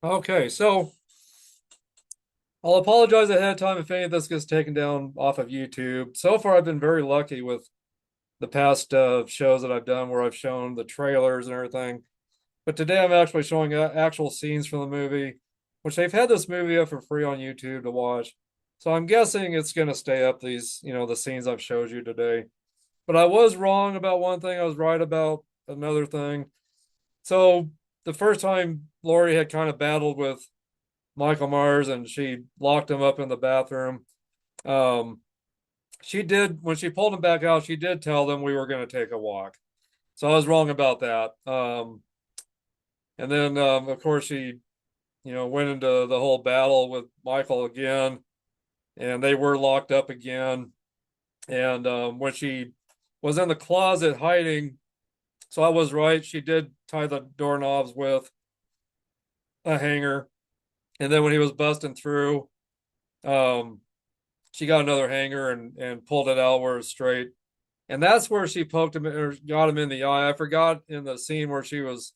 Okay, so I'll apologize ahead of time if any of this gets taken down off of YouTube. So far, I've been very lucky with the past shows that I've done where I've shown the trailers and everything. But today I'm actually showing actual scenes from the movie, which they've had this movie up for free on YouTube to watch. So I'm guessing it's going to stay up, these, the scenes I've showed you today. But I was wrong about one thing. I was right about another thing. So the first time Lori had kind of battled with Michael Myers and she locked him up in the bathroom. She did, when she pulled him back out, she did tell them we were going to take a walk. So I was wrong about that. And then, of course, she, went into the whole battle with Michael again, and they were locked up again. And when she was in the closet hiding, so I was right. She did tie the doorknobs with a hanger. And then when he was busting through, she got another hanger and pulled it out where it was straight. And that's where she poked him or got him in the eye. I forgot in the scene where she was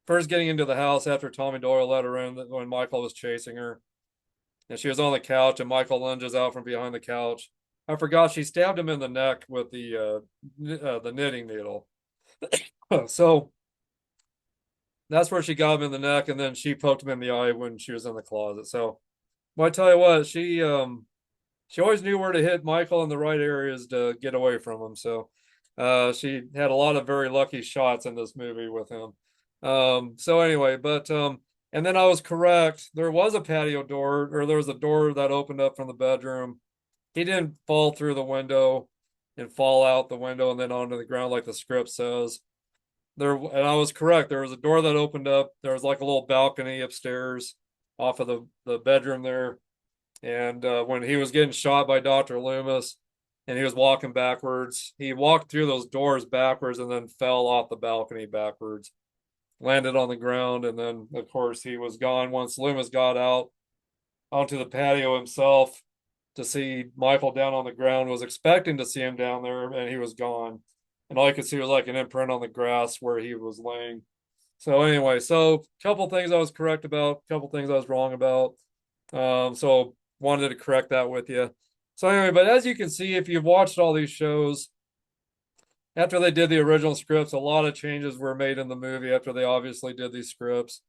first getting into the house after Tommy Doyle let her in, when Michael was chasing her. And she was on the couch and Michael lunges out from behind the couch. I forgot she stabbed him in the neck with the knitting needle. So that's where she got him in the neck, and then she poked him in the eye when she was in the closet. So, well, I tell you what, she always knew where to hit Michael in the right areas to get away from him. So, she had a lot of very lucky shots in this movie with him. So anyway, and then I was correct. There was a patio door, or there was a door that opened up from the bedroom. He didn't fall through the window and fall out the window and then onto the ground like the script says. And I was correct. There was a door that opened up. There was like a little balcony upstairs off of the bedroom there. And when he was getting shot by Dr. Loomis and he was walking backwards, he walked through those doors backwards and then fell off the balcony backwards, landed on the ground. And then, of course, he was gone once Loomis got out onto the patio himself to see Michael down on the ground, was expecting to see him down there, and he was gone. And all I could see was like an imprint on the grass where he was laying. So anyway, so a couple things I was correct about, a couple things I was wrong about. So wanted to correct that with you. So anyway, but as you can see, if you've watched all these shows, after they did the original scripts, a lot of changes were made in the movie after they obviously did these scripts.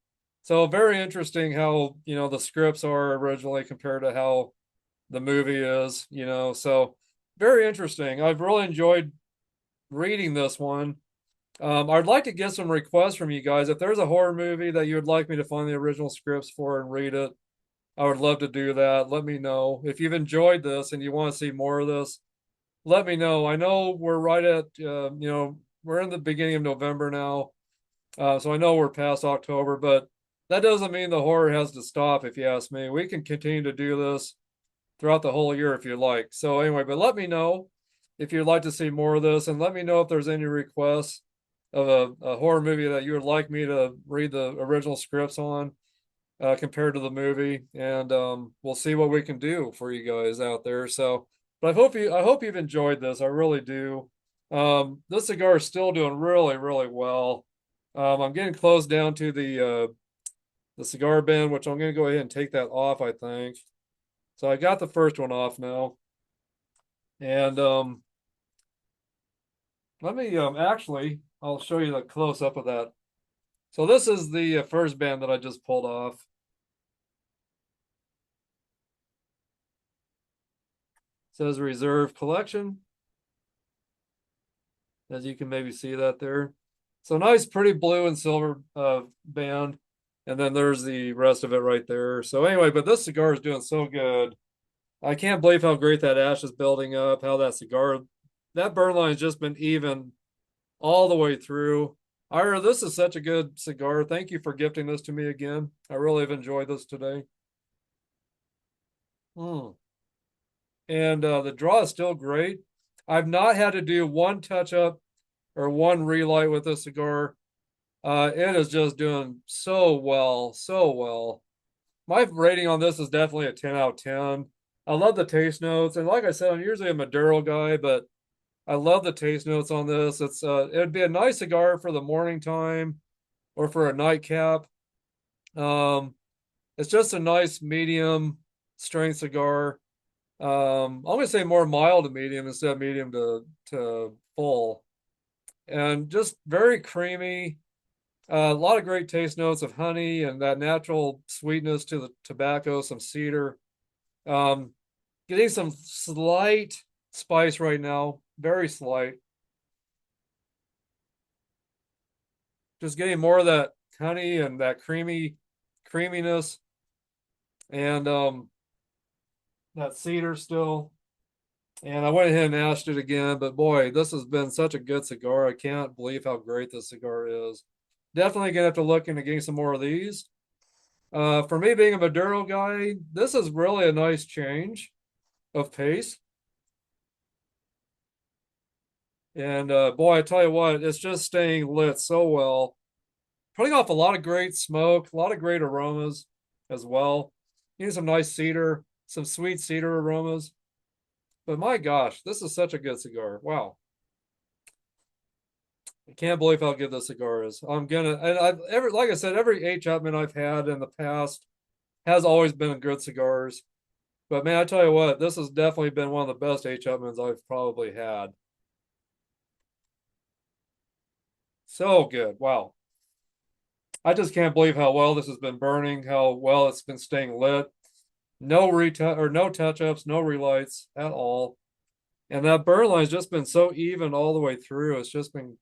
So very interesting how, the scripts are originally compared to how the movie is. So very interesting. I've really enjoyed reading this one. I'd like to get some requests from you guys. If there's a horror movie that you would like me to find the original scripts for and read it, I would love to do that. Let me know. If you've enjoyed this and you want to see more of this, let me know. I know we're right at, we're in the beginning of November now. So I know we're past October, but that doesn't mean the horror has to stop, if you ask me. We can continue to do this throughout the whole year if you like. So anyway, but let me know if you'd like to see more of this, and let me know if there's any requests of a horror movie that you would like me to read the original scripts on, compared to the movie, and we'll see what we can do for you guys out there. So, but I hope you've enjoyed this. I really do. This cigar is still doing really, really well. I'm getting close down to the cigar bin, which I'm going to go ahead and take that off, I think. So I got the first one off now. And let me actually, I'll show you the close up of that. So this is the first band that I just pulled off. It says Reserve Collection. As you can maybe see that there. So nice, pretty blue and silver band. And then there's the rest of it right there. So anyway, but this cigar is doing so good. I can't believe how great that ash is building up, how that burn line has just been even all the way through. Ira, this is such a good cigar. Thank you for gifting this to me again. I really have enjoyed this today. Mm. And the draw is still great. I've not had to do one touch up or one relight with this cigar. It is just doing so well, so well. My rating on this is definitely a 10 out of 10. I love the taste notes. And like I said, I'm usually a Maduro guy, but I love the taste notes on this. It'd be a nice cigar for the morning time or for a nightcap. It's just a nice medium strength cigar. I'm gonna say more mild to medium instead of medium to full. And just very creamy. A lot of great taste notes of honey and that natural sweetness to the tobacco, some cedar. Um, Getting some slight spice right now, very slight. Just getting more of that honey and that creaminess, and that cedar still. And I went ahead and ashed it again, but boy, this has been such a good cigar. I can't believe how great this cigar is. Definitely gonna have to look into getting some more of these. For me being a Maduro guy, this is really a nice change of pace. And boy, I tell you what, it's just staying lit so well. Putting off a lot of great smoke, a lot of great aromas as well. Getting some nice cedar, some sweet cedar aromas. But my gosh, this is such a good cigar. Wow. I can't believe how good this cigar is. Like I said, every H. Upmann I've had in the past has always been good cigars. But man, I tell you what, this has definitely been one of the best H. Upmanns I've probably had. So good. Wow. I just can't believe how well this has been burning, how well it's been staying lit. No retouch or no touch-ups, no relights at all. And that burn line's just been so even all the way through. It's just been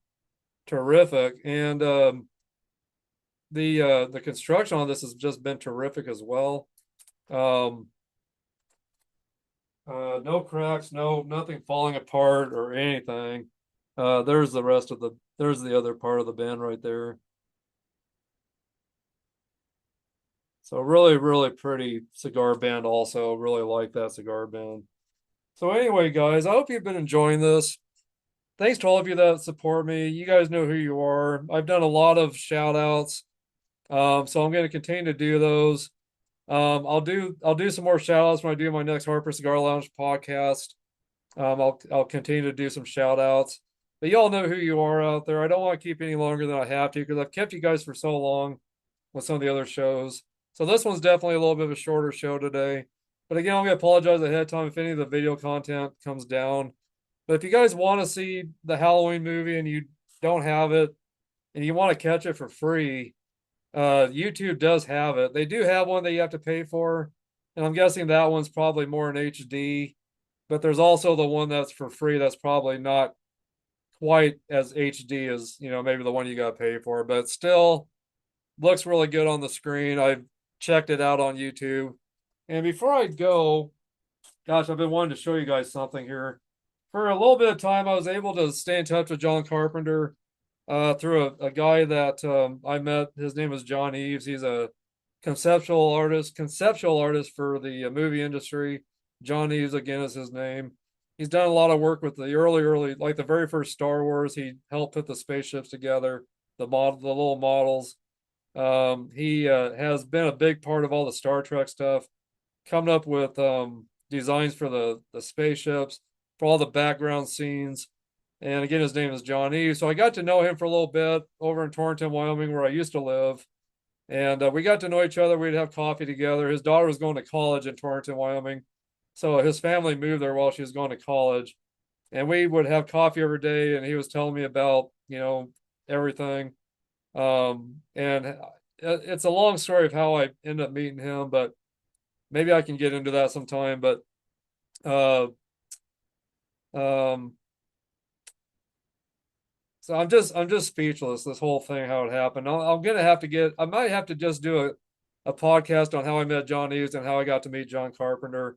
terrific. And the construction on this has just been terrific as well. Um, no cracks, nothing falling apart or anything. There's the other part of the band right there. So really, really pretty cigar band also. Really like that cigar band. So anyway, guys, I hope you've been enjoying this. Thanks to all of you that support me. You guys know who you are. I've done a lot of shout outs. So I'm going to continue to do those. I'll do some more shout outs when I do my next Harper Cigar Lounge podcast. I'll continue to do some shout outs. But y'all know who you are out there. I don't want to keep any longer than I have to because I've kept you guys for so long with some of the other shows. So this one's definitely a little bit of a shorter show today. But again, I'm gonna apologize ahead of time if any of the video content comes down. But if you guys want to see the Halloween movie and you don't have it and you want to catch it for free, YouTube does have it. They do have one that you have to pay for, and I'm guessing that one's probably more in HD. But there's also the one that's for free that's probably not quite as HD as, maybe the one you got to pay for, but still looks really good on the screen. I've checked it out on YouTube. And before I go, gosh, I've been wanting to show you guys something here. For a little bit of time, I was able to stay in touch with John Carpenter through a guy that I met. His name is John Eves. He's a conceptual artist for the movie industry. John Eves, again, is his name. He's done a lot of work with the early, like the very first Star Wars. He helped put the spaceships together, the little models. He has been a big part of all the Star Trek stuff, coming up with designs for the spaceships, for all the background scenes. And again, his name is John E. So I got to know him for a little bit over in Torrington, Wyoming, where I used to live. And we got to know each other. We'd have coffee together. His daughter was going to college in Torrington, Wyoming. So his family moved there while she was going to college. And we would have coffee every day. And he was telling me about, everything. And it's a long story of how I ended up meeting him, but maybe I can get into that sometime. But uh, um, so I'm just speechless. This whole thing, how it happened. I'm gonna have to I might have to just do a podcast on how I met John Eves and how I got to meet John Carpenter.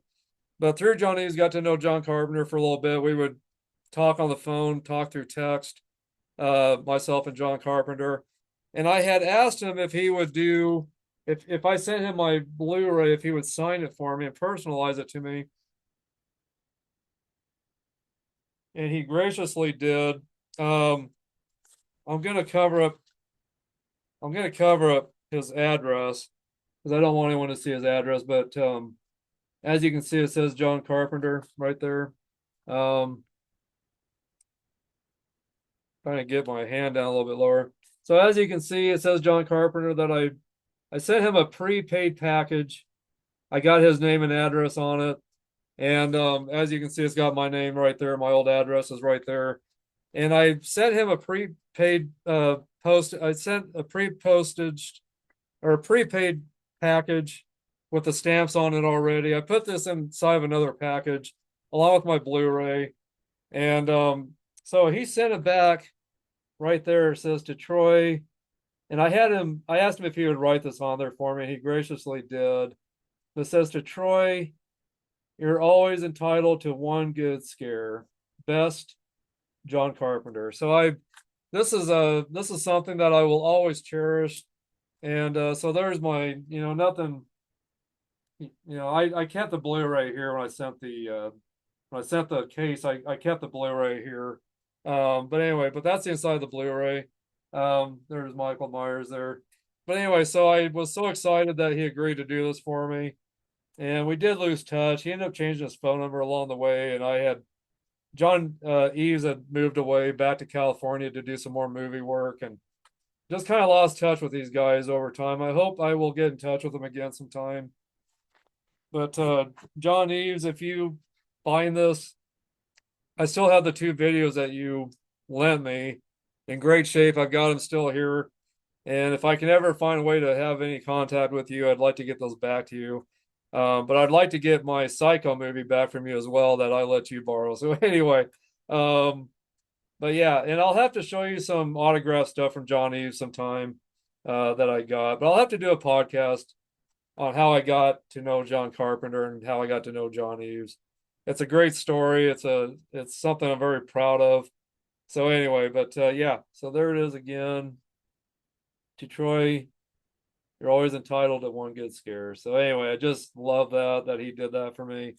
But through John Eves, got to know John Carpenter for a little bit. We would talk on the phone, talk through text, myself and John Carpenter. And I had asked him if he would do, if I sent him my Blu-ray, if he would sign it for me and personalize it to me. And he graciously did. Um, I'm gonna cover up. I'm gonna cover up his address because I don't want anyone to see his address. But as you can see, it says John Carpenter right there. Um, Trying to get my hand down a little bit lower. So as you can see, it says John Carpenter that I sent him a prepaid package. I got his name and address on it. And as you can see, it's got my name right there. My old address is right there. And I sent him a prepaid post. I sent a pre-postage or a prepaid package with the stamps on it already. I put this inside of another package along with my Blu-ray. And so he sent it back right there. It says to Troy. And I asked him if he would write this on there for me. He graciously did. It says to Troy, you're always entitled to one good scare. Best, John Carpenter. So this is something that I will always cherish. And so there's my, nothing, I kept the Blu-ray here when I sent the case, I kept the Blu-ray here. But anyway, but that's the inside of the Blu-ray. There's Michael Myers there. But anyway, so I was so excited that he agreed to do this for me. And we did lose touch. He ended up changing his phone number along the way. And John Eves had moved away back to California to do some more movie work and just kind of lost touch with these guys over time. I hope I will get in touch with them again sometime. But John Eves, if you find this, I still have the two videos that you lent me in great shape. I've got them still here. And if I can ever find a way to have any contact with you, I'd like to get those back to you. But I'd like to get my Psycho movie back from you as well that I let you borrow. So anyway, but yeah, and I'll have to show you some autograph stuff from John Eves sometime that I got. But I'll have to do a podcast on how I got to know John Carpenter and how I got to know John Eves. It's a great story. It's something I'm very proud of. So anyway, but yeah, so there it is again. To Troy, you're always entitled to one good scare. So anyway, I just love that he did that for me,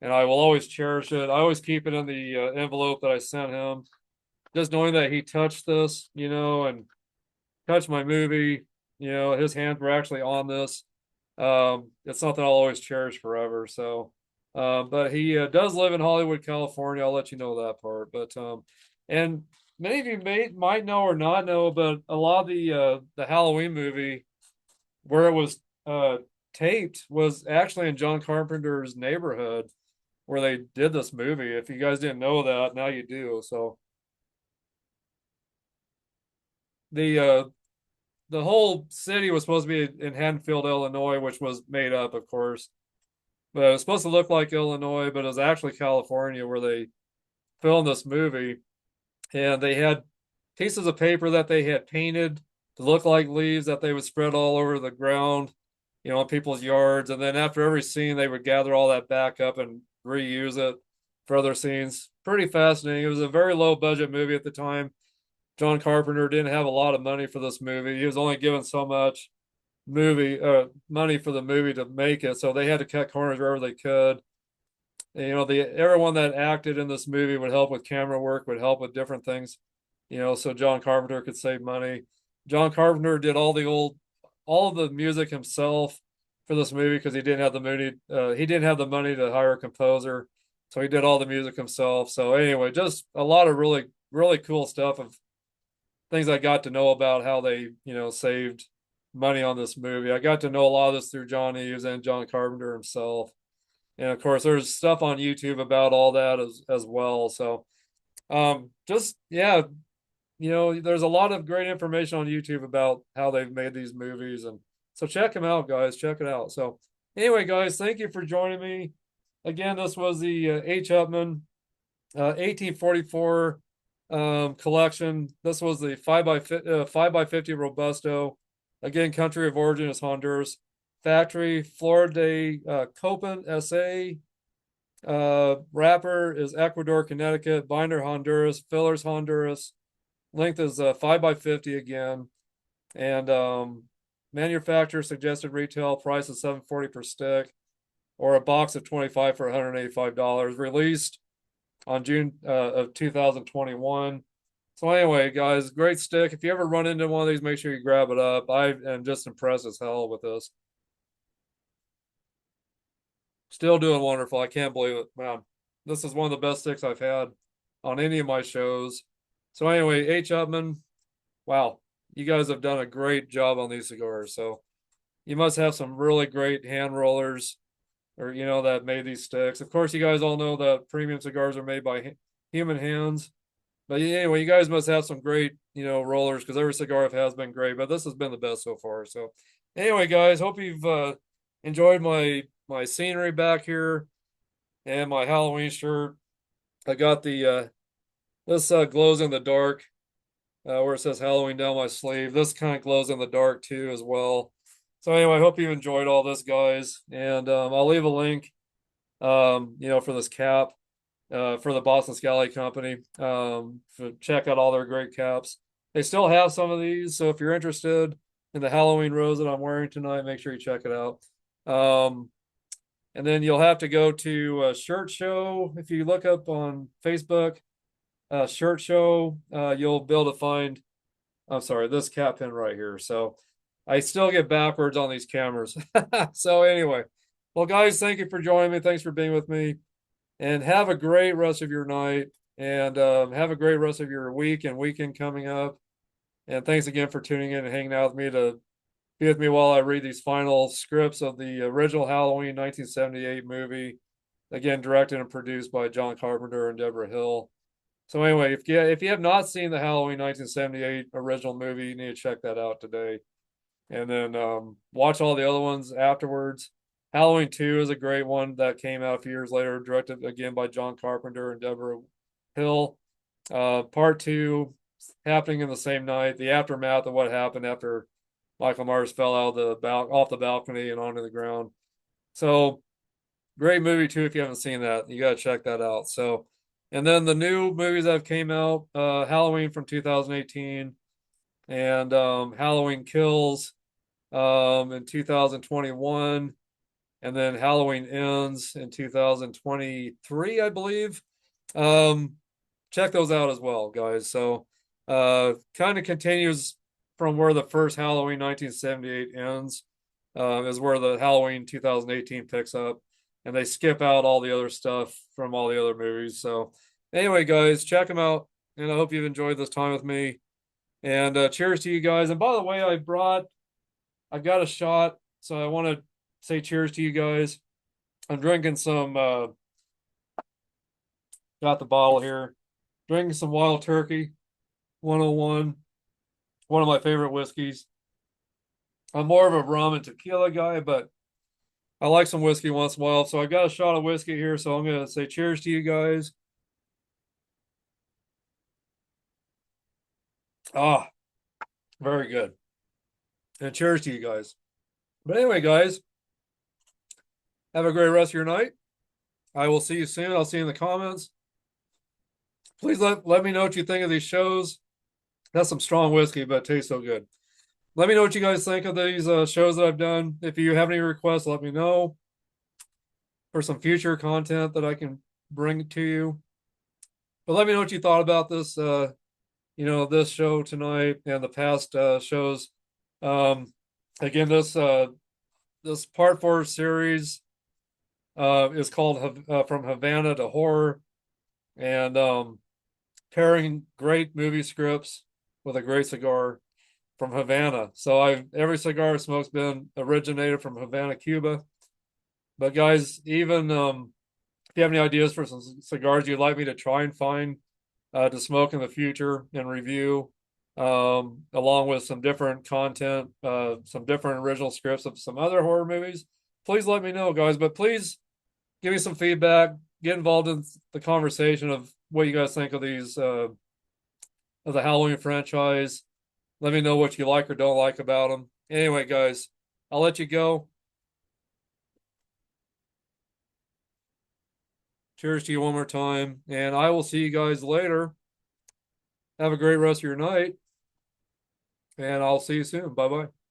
and I will always cherish it. I always keep it in the envelope that I sent him. Just knowing that he touched this, and touched my movie, his hands were actually on this. It's something I'll always cherish forever. So, but he does live in Hollywood, California. I'll let you know that part. But and many of you might know or not know, but a lot of the Halloween movie where it was taped was actually in John Carpenter's neighborhood where they did this movie. If you guys didn't know that, now you do. So the uh the whole city was supposed to be in Haddonfield, Illinois, which was made up, of course. But it was supposed to look like Illinois, but it was actually California where they filmed this movie. And they had pieces of paper that they had painted to look like leaves that they would spread all over the ground, in people's yards. And then after every scene, they would gather all that back up and reuse it for other scenes. Pretty fascinating. It was a very low budget movie at the time. John Carpenter didn't have a lot of money for this movie. He was only given so much money for the movie to make it, so they had to cut corners wherever they could. And, everyone that acted in this movie would help with camera work, would help with different things, so John Carpenter could save money. John Carpenter did all of the music himself for this movie because he didn't have the money. He didn't have the money to hire a composer, so he did all the music himself. So anyway, just a lot of really really cool stuff of things I got to know about how they saved money on this movie. I got to know a lot of this through John Eves and John Carpenter himself. And of course, there's stuff on YouTube about all that as well. So, just yeah, there's a lot of great information on YouTube about how they've made these movies, and so check them out, guys. Check it out. So, anyway, guys, thank you for joining me. Again, this was the H. Upmann 1844 collection. This was the 5x50 Robusto. Again, country of origin is Honduras. Factory, Flor de Copan, SA. Wrapper is Ecuador, Connecticut. Binder, Honduras. Fillers, Honduras. Length is 5x50 again. And manufacturer suggested retail price is $7.40 per stick, or a box of 25 for $185. Released on June of 2021. So anyway, guys, great stick. If you ever run into one of these, make sure you grab it up. I am just impressed as hell with this. Still doing wonderful. I can't believe it, man. This is one of the best sticks I've had on any of my shows. So anyway, H. Upmann, wow, you guys have done a great job on these cigars. So you must have some really great hand rollers, or that made these sticks. Of course, you guys all know that premium cigars are made by human hands. But anyway, you guys must have some great, rollers, because every cigar I've had has been great, but this has been the best so far. So anyway, guys, hope you've enjoyed my scenery back here and my Halloween shirt. I got the this glows in the dark where it says Halloween down my sleeve. This kind of glows in the dark too as well. So anyway, I hope you enjoyed all this, guys, and I'll leave a link, for this cap for the Boston Scally Company. Check out all their great caps. They still have some of these, so if you're interested in the Halloween rose that I'm wearing tonight, make sure you check it out. And then you'll have to go to Shirt Show. If you look up on Facebook, Shirt Show, you'll be able to find, I'm sorry, this cap pin right here. So I still get backwards on these cameras. So anyway, well, guys, thank you for joining me. Thanks for being with me. And have a great rest of your night. And have a great rest of your week and weekend coming up. And thanks again for tuning in and hanging out with me to be with me while I read these final scripts of the original Halloween 1978 movie. Again, directed and produced by John Carpenter and Debra Hill. So anyway, if you have not seen the Halloween 1978 original movie, you need to check that out today. And then watch all the other ones afterwards. Halloween 2 is a great one that came out a few years later, directed again by John Carpenter and Debra Hill. Part 2 happening in the same night, the aftermath of what happened after Michael Myers fell out of off the balcony and onto the ground. So great movie too. If you haven't seen that, you got to check that out. So, and then the new movies that have came out, Halloween from 2018 and Halloween Kills in 2021, and then Halloween Ends in 2023, I believe. Check those out as well, guys. So kind of continues from where the first Halloween 1978 ends, is where the Halloween 2018 picks up, and they skip out all the other stuff from all the other movies. So anyway, guys, check them out, and I hope you've enjoyed this time with me. And cheers to you guys. And by the way, I've got a shot, so I want to say cheers to you guys. I'm drinking some got the bottle here. Drinking some Wild Turkey 101, one of my favorite whiskeys. I'm more of a rum and tequila guy, but I like some whiskey once in a while. So I got a shot of whiskey here, so I'm gonna say cheers to you guys. Ah, very good. And cheers to you guys. But anyway, guys, have a great rest of your night. I will see you soon. I'll see you in the comments. Please let me know what you think of these shows. That's some strong whiskey, but it tastes so good. Let me know what you guys think of these shows that I've done. If you have any requests, let me know for some future content that I can bring to you. But let me know what you thought about this, this show tonight and the past shows. Um, again, this part 4 series is called From Havana to Horror, and pairing great movie scripts with a great cigar from Havana. So every cigar I smoke's been originated from Havana, Cuba. But guys, even if you have any ideas for some cigars you'd like me to try and find to smoke in the future and review, along with some different content, some different original scripts of some other horror movies, please let me know, guys. But please give me some feedback. Get involved in the conversation of what you guys think of these of the Halloween franchise. Let me know what you like or don't like about them. Anyway, guys, I'll let you go. Cheers to you one more time, and I will see you guys later. Have a great rest of your night, and I'll see you soon. Bye bye.